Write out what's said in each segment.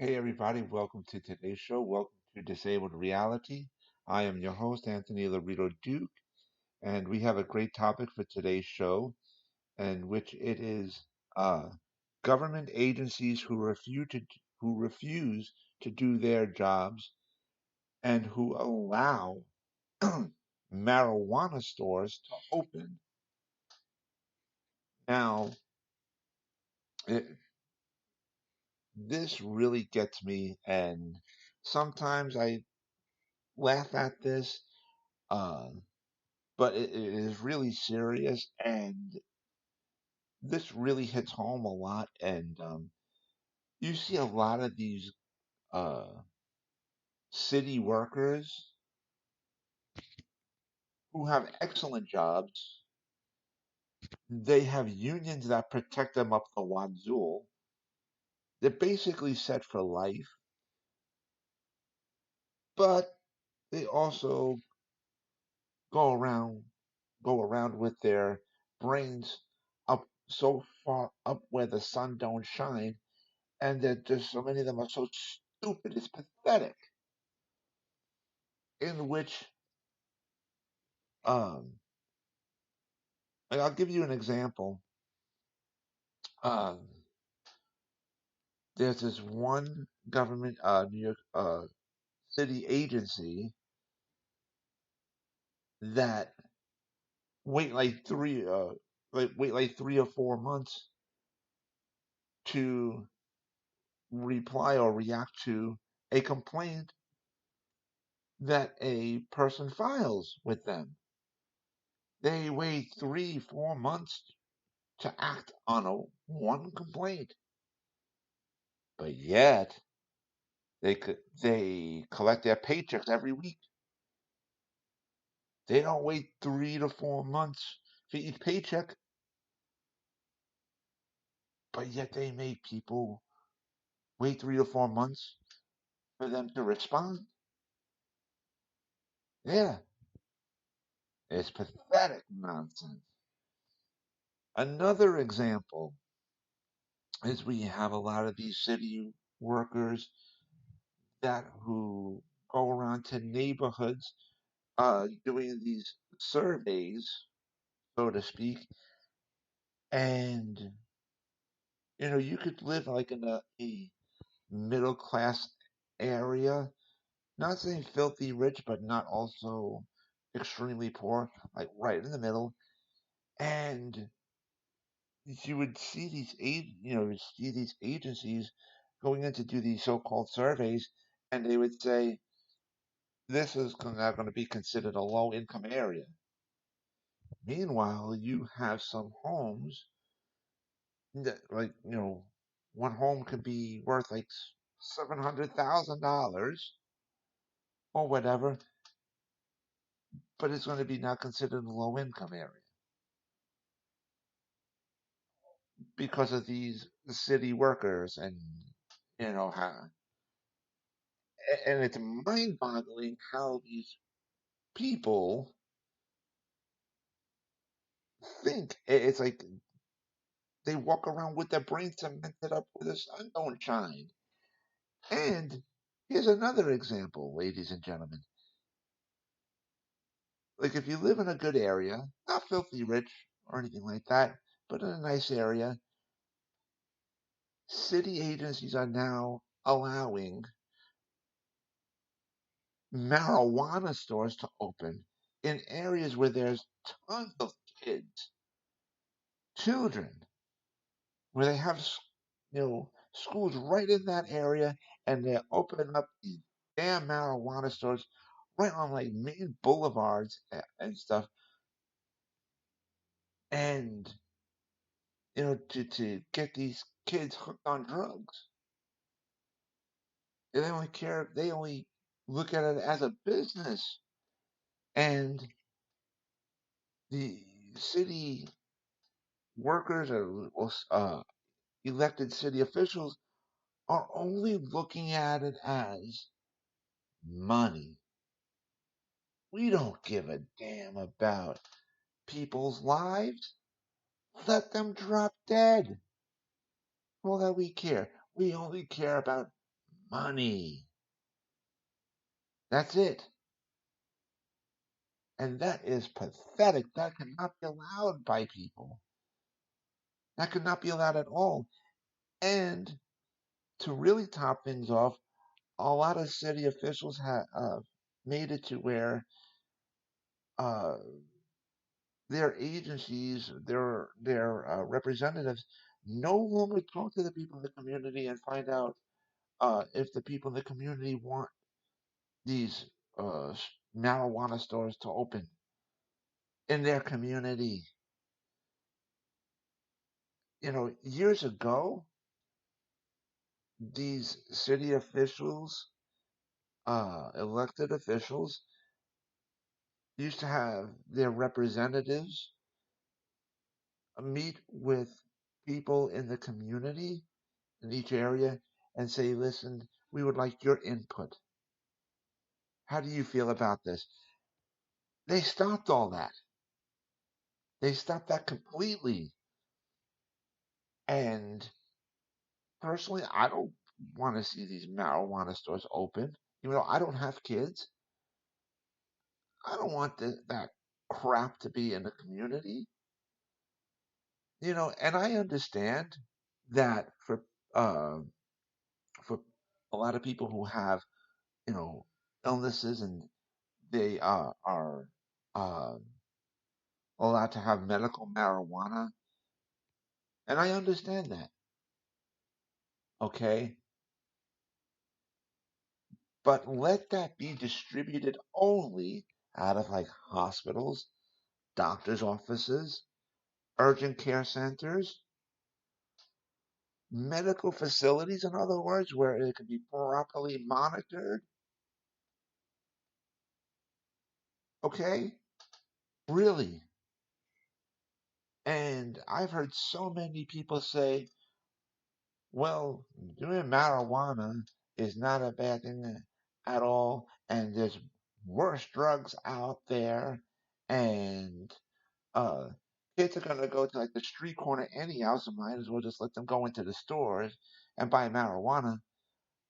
Hey everybody, welcome to today's show. Welcome to Disabled Reality. I am your host, Anthony Lorito-Duke, and we have a great topic for today's show, and which it is uh, government agencies who refuse to do their jobs and who allow marijuana stores to open. Now, it, this really gets me, and sometimes I laugh at this. Um, but it is really serious, and this really hits home a lot. And you see a lot of these uh, city workers who have excellent jobs. They have unions that protect them up the wazoo. They're basically set for life, but they also go around go around with their brains up so far up where the sun don't shine, and that just so many of them are so stupid it's pathetic. In which Um, and I'll give you an example. Um, there's this one government, New York city agency that wait like three, wait like 3 or 4 months to reply or react to a complaint that a person files with them. They wait 3, 4 months to act on a one complaint, but yet they collect their paychecks every week. They don't wait 3 to 4 months for each paycheck, but yet they make people wait 3 to 4 months for them to respond. Yeah, it's pathetic nonsense. Another example is we have a lot of these city workers that who go around to neighborhoods doing these surveys, so to speak, and you could live like in a middle class area. Not saying filthy rich, but not also extremely poor, like right in the middle. And you would see these agencies going in to do these so-called surveys, and they would say this is not going to be considered a low-income area. Meanwhile, you have some homes that, like, one home could be worth like $700,000 or whatever, but it's going to be not considered a low-income area because of these city workers and how and it's mind-boggling how these people think. It's like they walk around with their brains cemented up where the sun don't shine. And here's another example, ladies and gentlemen. Like if you live in a good area, not filthy rich or anything like that, but in a nice area, city agencies are now allowing marijuana stores to open in areas where there's tons of kids, children, where they have schools right in that area, and they're opening up these damn marijuana stores right on like main boulevards and stuff, and to get these kids hooked on drugs. And they only look at it as a business, and the city workers or elected city officials are only looking at it as money. We don't give a damn about people's lives. Let them drop dead. All that we care. We only care about money. That's it. And that is pathetic. That cannot be allowed by people. That could not be allowed at all. And to really top things off, a lot of city officials have made it to where uh, their agencies, their representatives, no longer talk to the people in the community and find out if the people in the community want these marijuana stores to open in their community. Years ago, these city officials, elected officials, used to have their representatives meet with people in the community in each area and say, listen, we would like your input. How do you feel about this? They stopped all that. They stopped that completely. And personally, I don't want to see these marijuana stores open. Even though I don't have kids, I don't want that crap to be in the community. And I understand that uh, for a lot of people who have you know illnesses and they are uh, allowed to have medical marijuana, and I understand that. Okay, but let that be distributed only out of like hospitals, doctors' offices, urgent care centers, medical facilities, in other words, where it can be properly monitored. Okay, really. And I've heard so many people say, well, doing marijuana is not a bad thing at all, and there's worse drugs out there, and uh, kids are gonna go to like the street corner anyhow, so might as well just let them go into the stores and buy marijuana.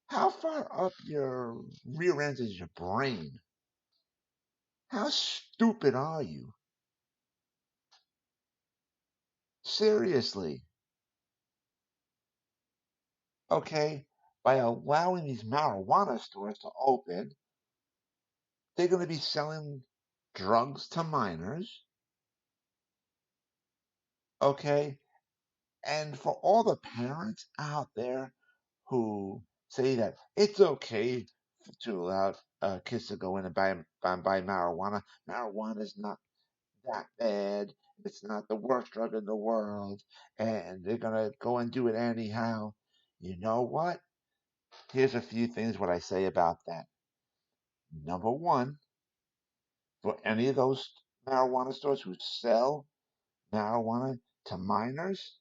How far up your rear end is your brain? How stupid are you? Seriously, okay? By allowing these marijuana stores to open, they're going to be selling drugs to minors, okay? And for all the parents out there who say that it's okay to allow kids to go in and buy marijuana, marijuana is not that bad. It's not the worst drug in the world, and they're gonna go and do it anyhow. You know what? Here's a few things what I say about that. Number one, for any of those marijuana stores who sell marijuana to minors,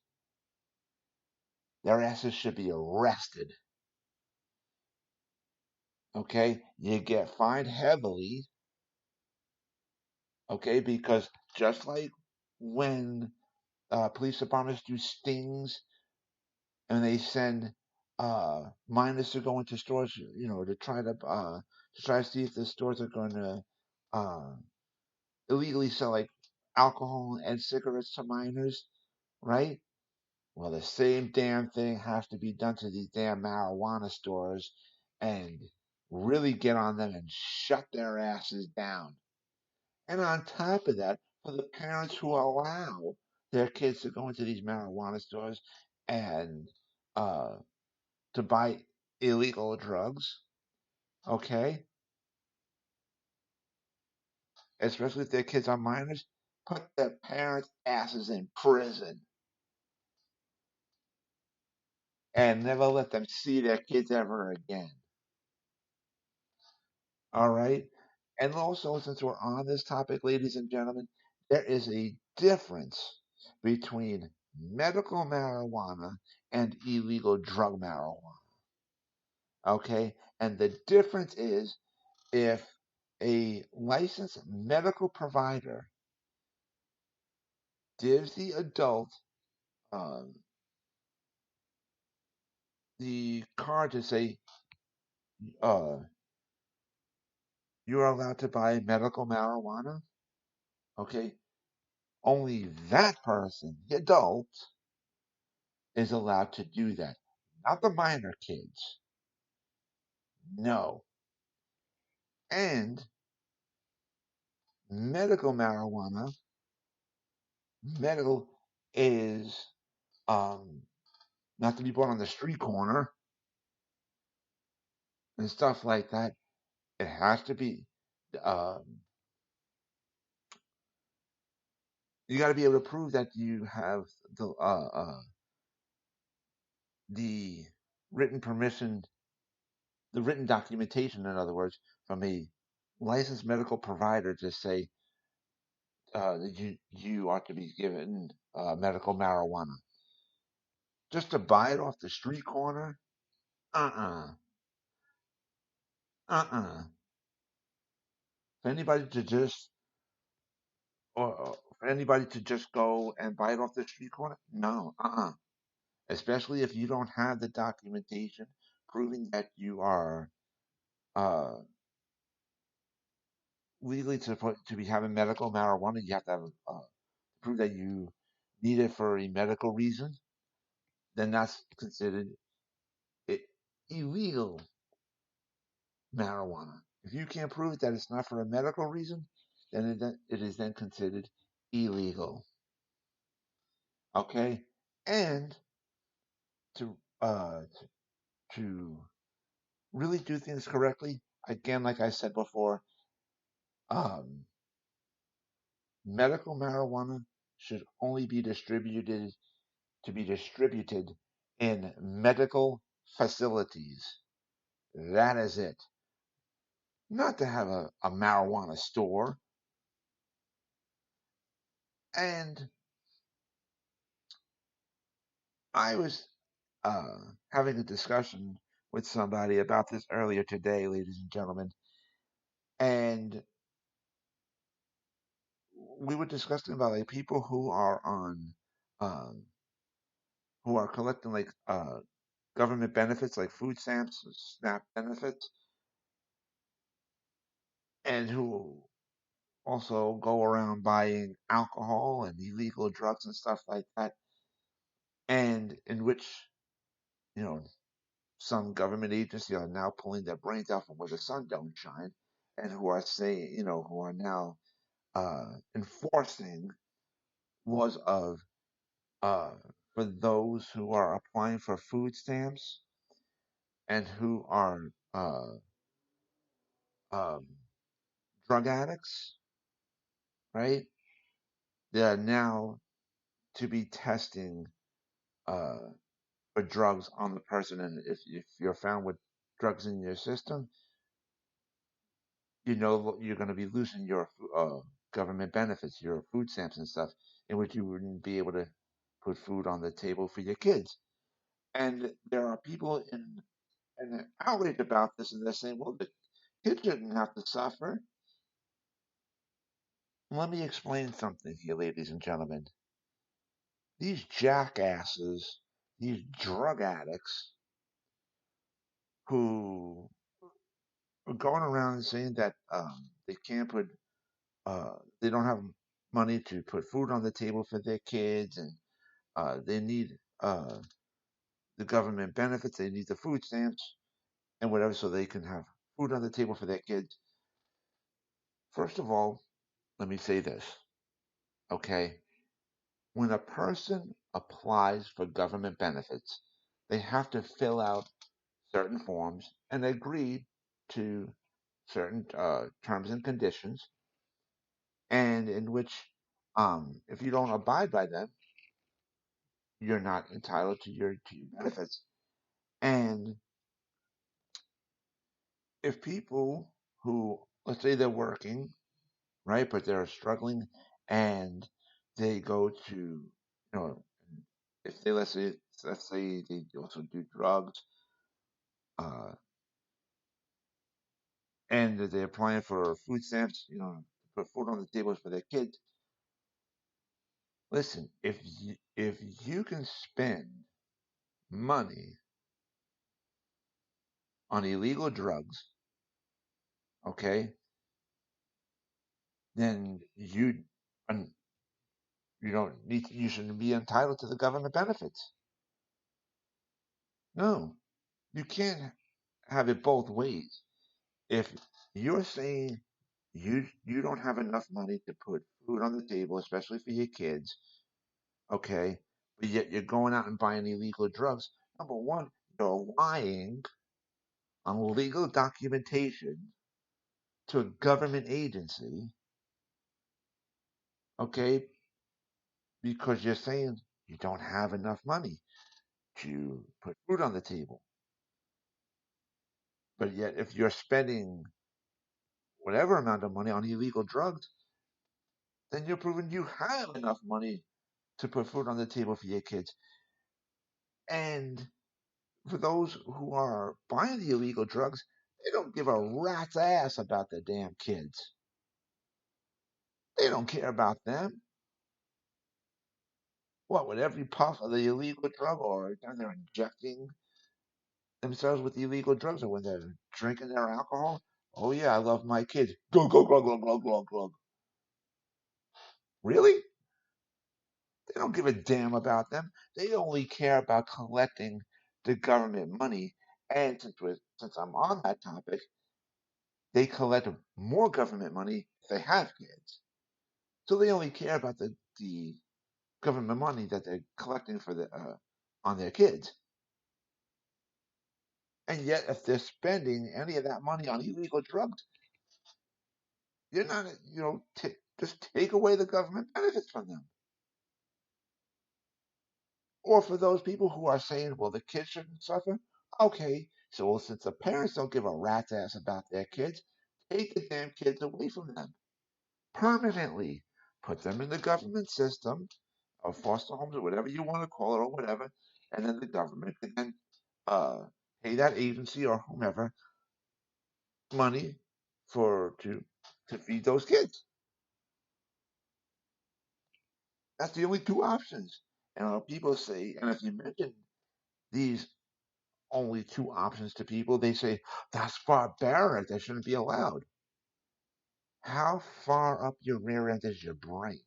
their asses should be arrested. Okay, you get fined heavily. Okay, because just like when police departments do stings and they send minors to go into stores, to try to see if the stores are going to uh, illegally sell like alcohol and cigarettes to minors, right? Well, the same damn thing has to be done to these damn marijuana stores and really get on them and shut their asses down. And on top of that, for the parents who allow their kids to go into these marijuana stores and uh, to buy illegal drugs, okay, especially if their kids are minors, put their parents' asses in prison and never let them see their kids ever again. All right. And also, since we're on this topic, ladies and gentlemen, there is a difference between medical marijuana and illegal drug marijuana. Okay. And the difference is if a licensed medical provider gives the adult um, the card to say, uh, you're allowed to buy medical marijuana. Okay, only that person, the adult, is allowed to do that, not the minor kids. No, and medical marijuana, medical is um, not to be bought on the street corner and stuff like that. It has to be. Um, you got to be able to prove that you have the written permission, the written documentation, in other words, from a licensed medical provider to say that you ought to be given medical marijuana. Just to buy it off the street corner, uh uh. For anybody to just for anybody to just go and buy it off the street corner, no, especially if you don't have the documentation proving that you are uh, legally to be having medical marijuana. You have to have prove that you need it for a medical reason. Then that's considered i- illegal marijuana. If you can't prove that it's not for a medical reason, then it is then considered illegal. Okay, and to to really do things correctly, again, like I said before, um, medical marijuana should only be distributed to be distributed in medical facilities. That is it. Not to have a marijuana store. And I was uh, having a discussion with somebody about this earlier today, ladies and gentlemen, and we were discussing about like people who are on um, who are collecting like government benefits like food stamps, SNAP benefits, and who also go around buying alcohol and illegal drugs and stuff like that, and in which, you know, some government agencies are now pulling their brains out from where the sun don't shine, and who are saying, who are now enforcing laws of uh, for those who are applying for food stamps and who are um, drug addicts, right? They are now to be testing uh, for drugs on the person, and if you're found with drugs in your system, you know you're going to be losing your government benefits, your food stamps and stuff, in which you wouldn't be able to put food on the table for your kids. And there are people in outrage about this, and they're saying, well, the kids shouldn't have to suffer. Let me explain something here, ladies and gentlemen. These jackasses, these drug addicts who are going around saying that they can't put, they don't have money to put food on the table for their kids, and they need the government benefits, they need the food stamps and whatever, so they can have food on the table for their kids. First of all, let me say this, okay? When a person applies for government benefits, they have to fill out certain forms and agree to certain terms and conditions, and in which, if you don't abide by them, you're not entitled to your benefits. And if people who, let's say they're working, right, but they're struggling, and they go to, if they let's say they also do drugs, uh, and they're applying for food stamps, to put food on the tables for their kids. Listen, if you can spend money on illegal drugs, okay, then un- you shouldn't be entitled to the government benefits. No, you can't have it both ways. If you're saying you don't have enough money to put food on the table, especially for your kids, okay, but yet you're going out and buying illegal drugs. Number one, you're lying on legal documentation to a government agency, okay, because you're saying you don't have enough money to put food on the table. But yet, if you're spending whatever amount of money on illegal drugs, then you're proving you have enough money to put food on the table for your kids. And for those who are buying the illegal drugs, they don't give a rat's ass about the damn kids. They don't care about them. What, with every puff of the illegal drug, or when they're injecting themselves with the illegal drugs, or when they're drinking their alcohol? Oh yeah, I love my kids. Glug glug glug glug glug glug glug. Really? They don't give a damn about them. They only care about collecting the government money. And since I'm on that topic, they collect more government money if they have kids. So they only care about the government money that they're collecting for the on their kids. And yet, if they're spending any of that money on illegal drugs, you're not, just take away the government benefits from them. Or for those people who are saying, well, the kids shouldn't suffer. Okay, so well, since the parents don't give a rat's ass about their kids, take the damn kids away from them permanently. Put them in the government system of foster homes or whatever you want to call it or whatever, and then the government can then uh, pay that agency or whomever money for to feed those kids. That's the only two options. And people say, and if you mention these only two options to people, they say that's barbaric. That shouldn't be allowed. How far up your rear end is your brain?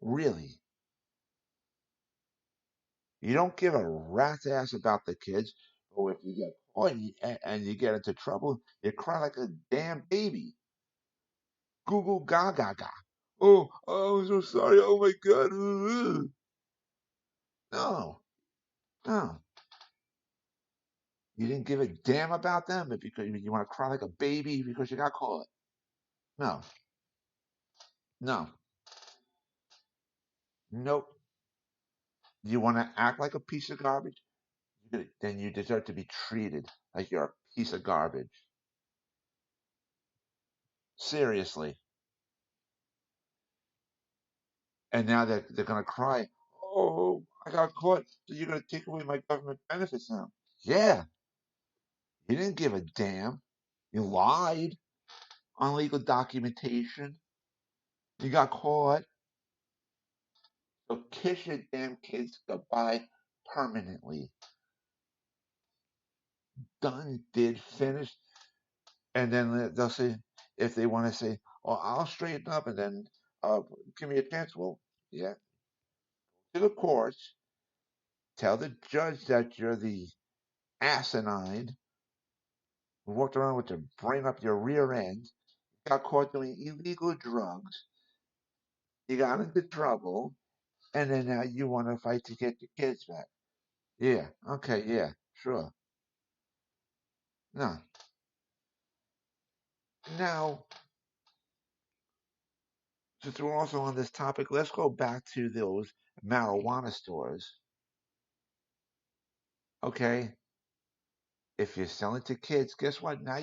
Really? You don't give a rat's ass about the kids, or if you get caught and you get into trouble, you cry like a damn baby. Goo goo ga ga ga. Oh, I'm so sorry. Oh my God. No, no. You didn't give a damn about them because you want to cry like a baby because you got caught. No, no, nope. You want to act like a piece of garbage? Then you deserve to be treated like you're a piece of garbage. Seriously. And now they're going to cry, oh, I got caught, so you're going to take away my government benefits now. Yeah, you didn't give a damn. You lied on legal documentation. You got caught. So kiss your damn kids goodbye permanently. Done, did, finished. And then they'll say, if they want to say, oh, I'll straighten up and then uh, give me a chance. Well, yeah, to the courts, tell the judge that you're the asinine who walked around with your brain up your rear end, got caught doing illegal drugs, you got into trouble, and then now you want to fight to get your kids back. Yeah, okay, yeah, sure. No. Now, since we're also on this topic, let's go back to those marijuana stores. Okay, if you're selling to kids, guess what? Now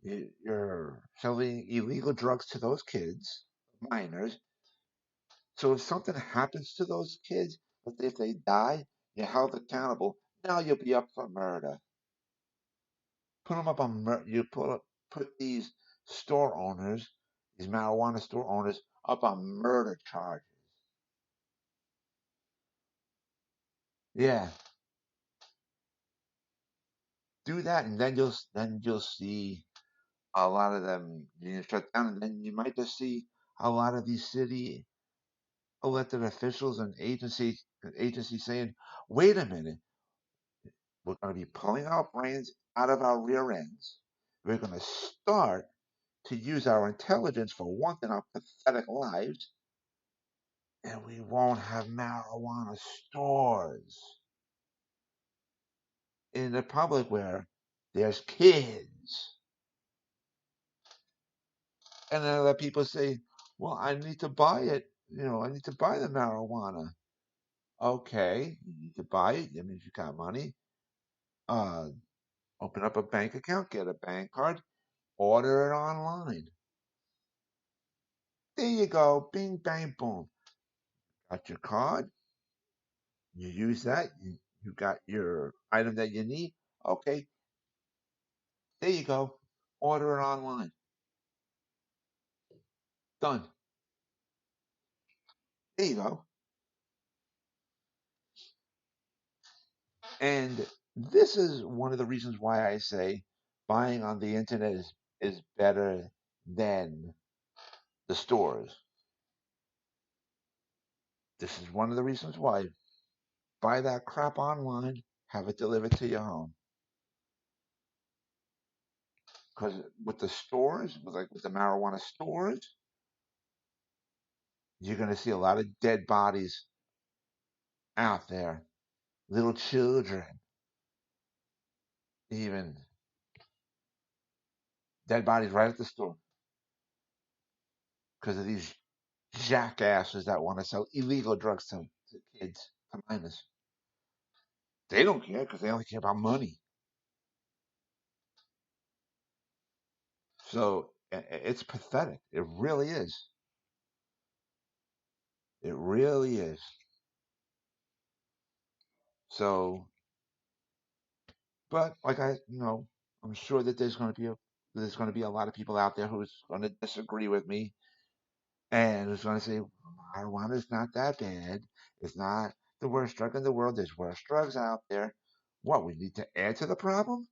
you're selling illegal drugs to those kids, minors. So if something happens to those kids, if they die, you're held accountable. Now you'll be up for murder. Put them up on you put these store owners, these marijuana store owners, up on murder charges. Yeah, Do that, and then you'll see a lot of them being shut down, and then you might just see a lot of these city elected officials and agencies saying, "Wait a minute, we're going to be pulling our brains out of our rear ends. We're going to start to use our intelligence for once in our pathetic lives, and we won't have marijuana stores in the public where there's kids." And then let people say, "Well, I need to buy it. I need to buy the marijuana." Okay, you need to buy it. That means you got money. Uh, Open up a bank account, get a bank card, order it online. There you go. Bing, bang, boom. Got your card. You use that. You got your item that you need. Okay, there you go. Order it online. Done. There you go. And this is one of the reasons why I say buying on the internet is better than the stores. This is one of the reasons why. Buy that crap online, have it delivered to your home. Because with the stores, with the marijuana stores, you're going to see a lot of dead bodies out there. Little children, even dead bodies right at the store because of these jackasses that want to sell illegal drugs to kids, to minors. They don't care because they only care about money. So it's pathetic. It really is. It really is. So, but like I'm sure that there's going to be a lot of people out there who's going to disagree with me and who's going to say marijuana is not that bad. It's not the worst drug in the world. There's worse drugs out there. What, we need to add to the problem?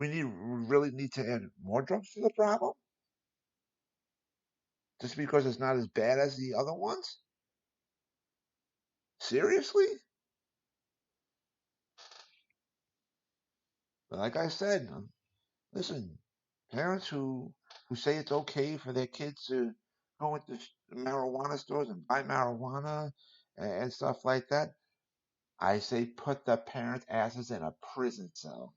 We really need to add more drugs to the problem just because it's not as bad as the other ones? Seriously? But like I said, listen, parents who say it's okay for their kids to go into marijuana stores and buy marijuana and stuff like that, I say put the parents' asses in a prison cell.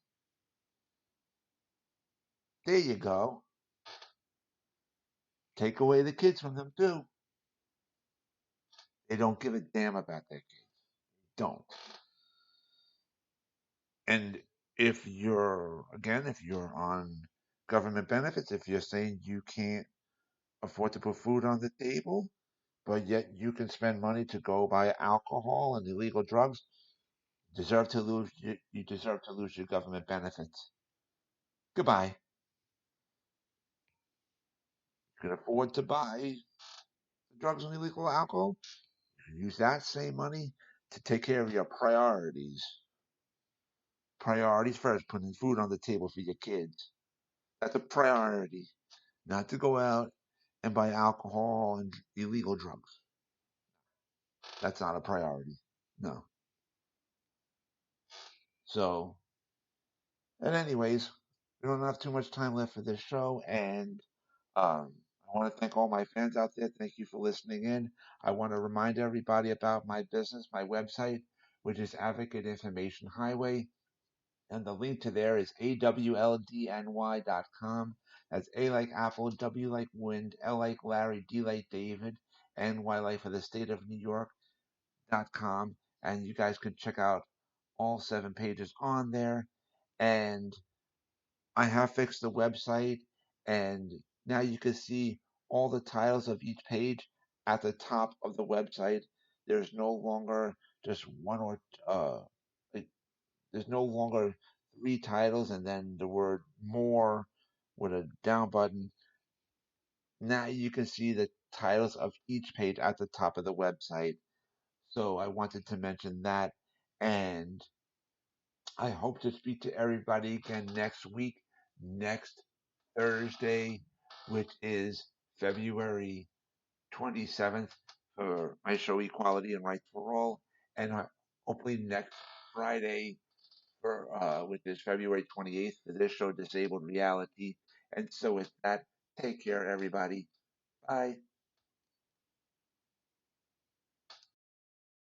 There you go. Take away the kids from them too. They don't give a damn about their kids. Don't. And if you're on government benefits, if you're saying you can't afford to put food on the table, but yet you can spend money to go buy alcohol and illegal drugs, you deserve to lose your government benefits. Goodbye. You can afford to buy drugs and illegal alcohol. You can use that same money to take care of your priorities. Priorities first, putting food on the table for your kids. That's a priority. Not to go out and buy alcohol and illegal drugs. That's not a priority. No. So, and anyways, we don't have too much time left for this show, and I want to thank all my fans out there. Thank you for listening in. I want to remind everybody about my business, my website, which is Advocate Information Highway. And the link to there is awldny.com. That's A like Apple, W like Wind, L like Larry, D like David, NY like for the state of New York.com. And you guys can check out all 7 pages on there. And I have fixed the website, and now you can see all the titles of each page at the top of the website. There's no longer just one or like, there's no longer 3 titles and then the word more with a down button. Now you can see the titles of each page at the top of the website. So I wanted to mention that, and I hope to speak to everybody again next week, next Thursday, which is February 27th for my show Equality and Rights for All, and hopefully next Friday for which is February 28th for this show Disabled Reality. And so with that, take care everybody. Bye.